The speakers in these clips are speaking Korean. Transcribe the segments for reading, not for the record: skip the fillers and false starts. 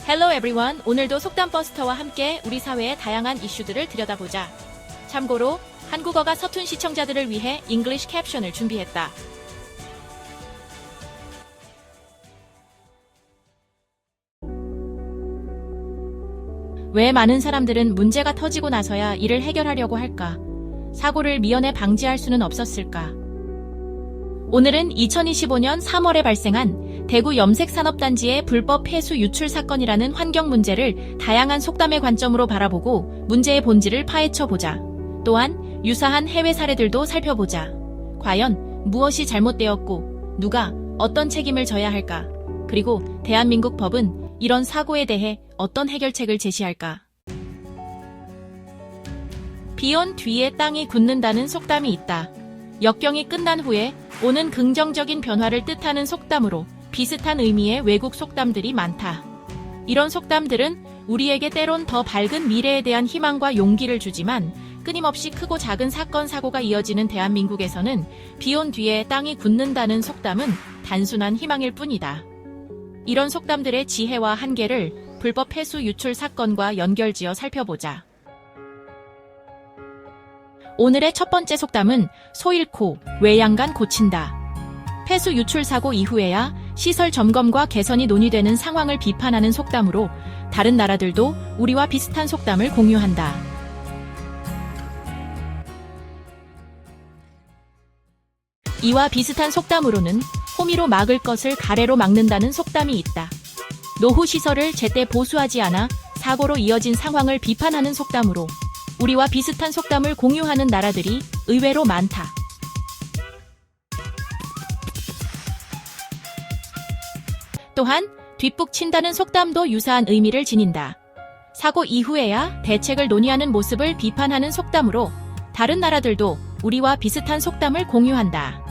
Hello everyone. 오늘도 속담버스터와 함께 우리 사회의 다양한 이슈들을 들여다보자. 참고로 한국어가 서툰 시청자들을 위해 잉글리시 캡션을 준비했다. 왜 많은 사람들은 문제가 터지고 나서야 이를 해결하려고 할까? 사고를 미연에 방지할 수는 없었을까? 오늘은 2025년 3월에 발생한 대구 염색산업단지의 불법 폐수 유출 사건이라는 환경 문제를 다양한 속담의 관점으로 바라보고 문제의 본질을 파헤쳐보자. 또한 유사한 해외 사례들도 살펴보자. 과연 무엇이 잘못되었고 누가 어떤 책임을 져야 할까? 그리고 대한민국 법은 이런 사고에 대해 어떤 해결책을 제시할까? 비온 뒤에 땅이 굳는다는 속담이 있다. 역경이 끝난 후에 오는 긍정적인 변화를 뜻하는 속담으로 비슷한 의미의 외국 속담들이 많다. 이런 속담들은 우리에게 때론 더 밝은 미래에 대한 희망과 용기를 주지만 끊임없이 크고 작은 사건, 사고가 이어지는 대한민국에서는 비온 뒤에 땅이 굳는다는 속담은 단순한 희망일 뿐이다. 이런 속담들의 지혜와 한계를 불법 폐수 유출 사건과 연결지어 살펴보자. 오늘의 첫 번째 속담은 소 잃고 외양간 고친다. 폐수 유출 사고 이후에야 시설 점검과 개선이 논의되는 상황을 비판하는 속담으로 다른 나라들도 우리와 비슷한 속담을 공유한다. 이와 비슷한 속담으로는 호미로 막을 것을 가래로 막는다는 속담이 있다. 노후 시설을 제때 보수하지 않아 사고로 이어진 상황을 비판하는 속담으로 우리와 비슷한 속담을 공유하는 나라들이 의외로 많다. 또한 뒷북 친다는 속담도 유사한 의미를 지닌다. 사고 이후에야 대책을 논의하는 모습을 비판하는 속담으로 다른 나라들도 우리와 비슷한 속담을 공유한다.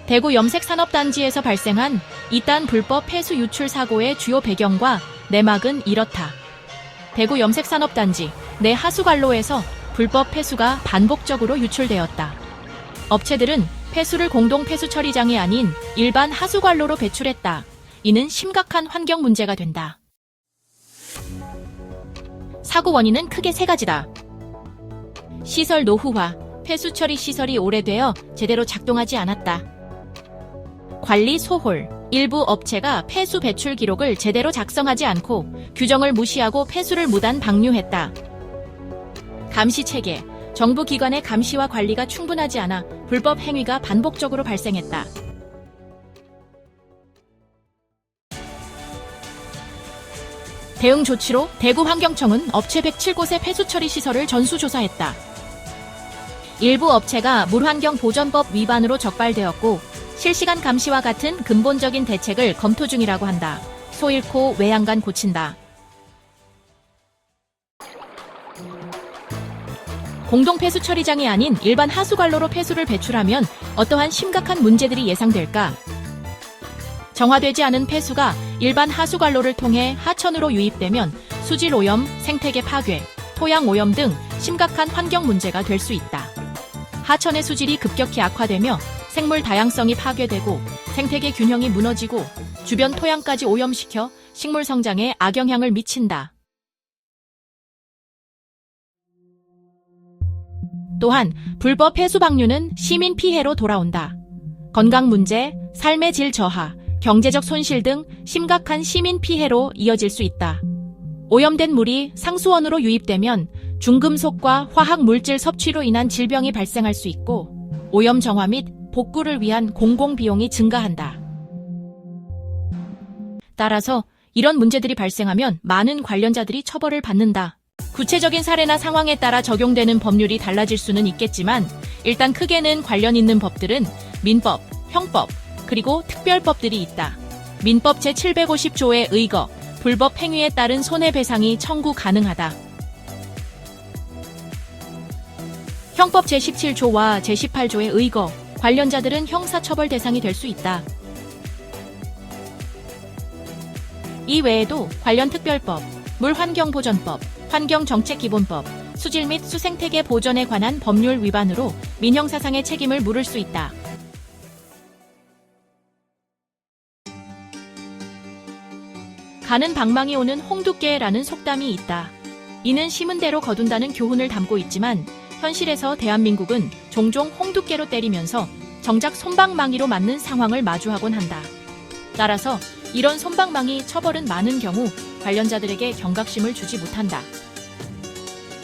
대구 염색산업단지에서 발생한 이딴 불법 폐수 유출 사고의 주요 배경과 내막은 이렇다. 대구 염색산업단지 내 하수관로에서 불법 폐수가 반복적으로 유출되었다. 업체들은 폐수를 공동 폐수 처리장이 아닌 일반 하수관로로 배출했다. 이는 심각한 환경 문제가 된다. 사고 원인은 크게 세 가지다. 시설 노후화, 폐수 처리 시설이 오래되어 제대로 작동하지 않았다. 관리 소홀, 일부 업체가 폐수 배출 기록을 제대로 작성하지 않고 규정을 무시하고 폐수를 무단 방류했다. 감시 체계, 정부 기관의 감시와 관리가 충분하지 않아 불법 행위가 반복적으로 발생했다. 대응 조치로 대구 환경청은 업체 107곳의 폐수 처리 시설을 전수조사했다. 일부 업체가 물환경보전법 위반으로 적발되었고 실시간 감시와 같은 근본적인 대책을 검토 중이라고 한다. 소 잃고 외양간 고친다. 공동 폐수 처리장이 아닌 일반 하수관로로 폐수를 배출하면 어떠한 심각한 문제들이 예상될까? 정화되지 않은 폐수가 일반 하수관로를 통해 하천으로 유입되면 수질 오염, 생태계 파괴, 토양 오염 등 심각한 환경 문제가 될 수 있다. 하천의 수질이 급격히 악화되며 생물 다양성이 파괴되고 생태계 균형이 무너지고 주변 토양까지 오염시켜 식물 성장에 악영향을 미친다. 또한 불법 폐수 방류는 시민 피해로 돌아온다. 건강 문제, 삶의 질 저하, 경제적 손실 등 심각한 시민 피해로 이어질 수 있다. 오염된 물이 상수원으로 유입되면 중금속과 화학 물질 섭취로 인한 질병이 발생할 수 있고 오염 정화 및 복구를 위한 공공비용이 증가한다. 따라서 이런 문제들이 발생하면 많은 관련자들이 처벌을 받는다. 구체적인 사례나 상황에 따라 적용되는 법률이 달라질 수는 있겠지만 일단 크게는 관련 있는 법들은 민법, 형법, 그리고 특별법들이 있다. 민법 제750조의 의거, 불법 행위에 따른 손해배상이 청구 가능하다. 형법 제17조와 제18조의 의거, 관련자들은 형사처벌 대상이 될 수 있다. 이 외에도 관련 특별법, 물환경보전법, 환경정책기본법, 수질 및 수생태계 보존에 관한 법률 위반으로 민형사상의 책임을 물을 수 있다. 가는 방망이 오는 홍두깨라는 속담이 있다. 이는 심은 대로 거둔다는 교훈을 담고 있지만 현실에서 대한민국은 종종 홍두깨로 때리면서 정작 솜방망이로 맞는 상황을 마주하곤 한다. 따라서 이런 솜방망이 처벌은 많은 경우 관련자들에게 경각심을 주지 못한다.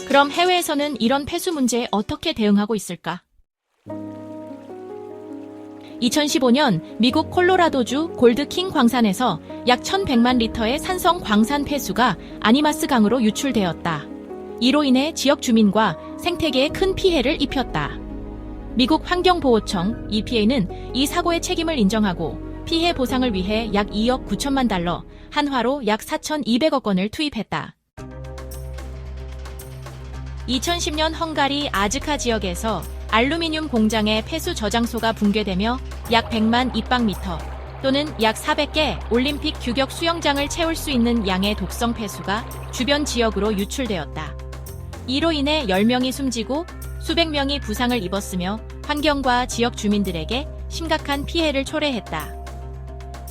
그럼 해외에서는 이런 폐수 문제에 어떻게 대응하고 있을까? 2015년 미국 콜로라도주 골드킹 광산에서 약 1,100만 리터의 산성 광산 폐수가 아니마스 강으로 유출되었다. 이로 인해 지역 주민과 생태계에 큰 피해를 입혔다. 미국 환경보호청 EPA는 이 사고의 책임을 인정하고 피해 보상을 위해 약 2억 9천만 달러, 한화로 약 4,200억 원을 투입했다. 2010년 헝가리 아즈카 지역에서 알루미늄 공장의 폐수 저장소가 붕괴되며 약 100만 입방미터 또는 약 400개 올림픽 규격 수영장을 채울 수 있는 양의 독성 폐수가 주변 지역으로 유출되었다. 이로 인해 10명이 숨지고 수백 명이 부상을 입었으며 환경과 지역 주민들에게 심각한 피해를 초래했다.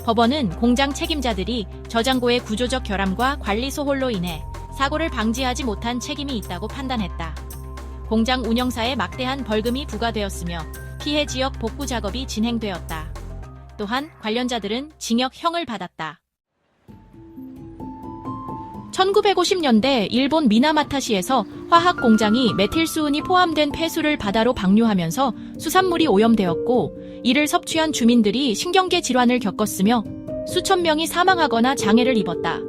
법원은 공장 책임자들이 저장고의 구조적 결함과 관리 소홀로 인해 사고를 방지하지 못한 책임이 있다고 판단했다. 공장 운영사에 막대한 벌금이 부과되었으며 피해 지역 복구 작업이 진행되었다. 또한 관련자들은 징역형을 받았다. 1950년대 일본 미나마타시에서 화학 공장이 메틸수은이 포함된 폐수를 바다로 방류하면서 수산물이 오염되었고 이를 섭취한 주민들이 신경계 질환을 겪었으며 수천 명이 사망하거나 장애를 입었다.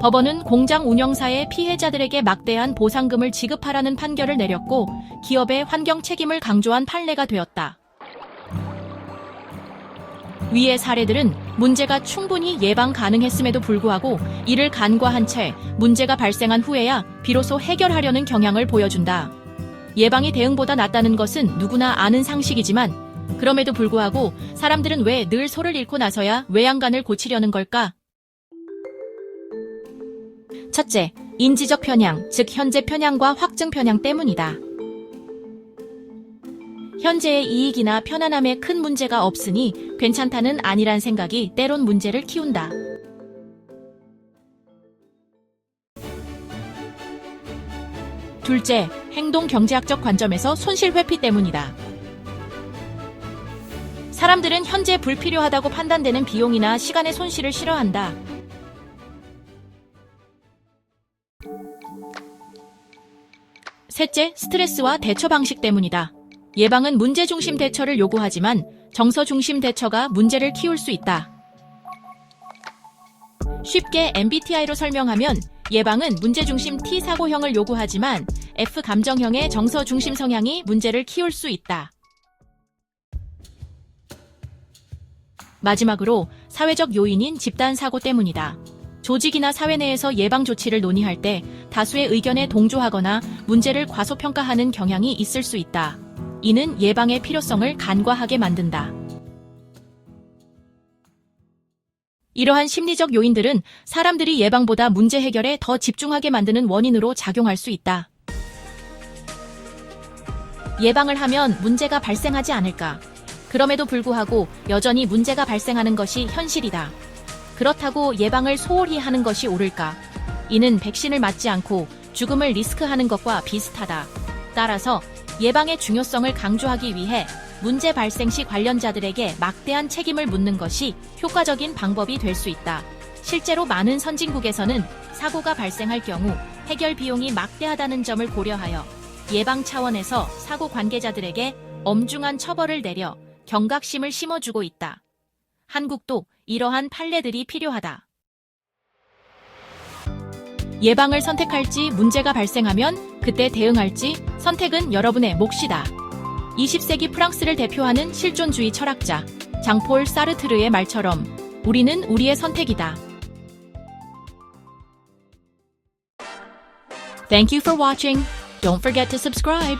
법원은 공장 운영사의 피해자들에게 막대한 보상금을 지급하라는 판결을 내렸고 기업의 환경 책임을 강조한 판례가 되었다. 위의 사례들은 문제가 충분히 예방 가능했음에도 불구하고 이를 간과한 채 문제가 발생한 후에야 비로소 해결하려는 경향을 보여준다. 예방이 대응보다 낫다는 것은 누구나 아는 상식이지만 그럼에도 불구하고 사람들은 왜 늘 소를 잃고 나서야 외양간을 고치려는 걸까? 첫째, 인지적 편향, 즉 현재 편향과 확증 편향 때문이다. 현재의 이익이나 편안함에 큰 문제가 없으니 괜찮다는 아니란 생각이 때론 문제를 키운다. 둘째, 행동 경제학적 관점에서 손실 회피 때문이다. 사람들은 현재 불필요하다고 판단되는 비용이나 시간의 손실을 싫어한다. 셋째, 스트레스와 대처 방식 때문이다. 예방은 문제 중심 대처를 요구하지만 정서 중심 대처가 문제를 키울 수 있다. 쉽게 MBTI로 설명하면 예방은 문제 중심 T 사고형을 요구하지만 F 감정형의 정서 중심 성향이 문제를 키울 수 있다. 마지막으로 사회적 요인인 집단 사고 때문이다. 조직이나 사회 내에서 예방 조치를 논의할 때 다수의 의견에 동조하거나 문제를 과소평가하는 경향이 있을 수 있다. 이는 예방의 필요성을 간과하게 만든다. 이러한 심리적 요인들은 사람들이 예방보다 문제 해결에 더 집중하게 만드는 원인으로 작용할 수 있다. 예방을 하면 문제가 발생하지 않을까? 그럼에도 불구하고 여전히 문제가 발생하는 것이 현실이다. 그렇다고 예방을 소홀히 하는 것이 옳을까? 이는 백신을 맞지 않고 죽음을 리스크하는 것과 비슷하다. 따라서 예방의 중요성을 강조하기 위해 문제 발생 시 관련자들에게 막대한 책임을 묻는 것이 효과적인 방법이 될 수 있다. 실제로 많은 선진국에서는 사고가 발생할 경우 해결 비용이 막대하다는 점을 고려하여 예방 차원에서 사고 관계자들에게 엄중한 처벌을 내려 경각심을 심어주고 있다. 한국도 이러한 판례들이 필요하다. 예방을 선택할지 문제가 발생하면 그때 대응할지 선택은 여러분의 몫이다. 20세기 프랑스를 대표하는 실존주의 철학자 장폴 사르트르의 말처럼 우리는 우리의 선택이다. Thank you for watching. Don't forget to subscribe.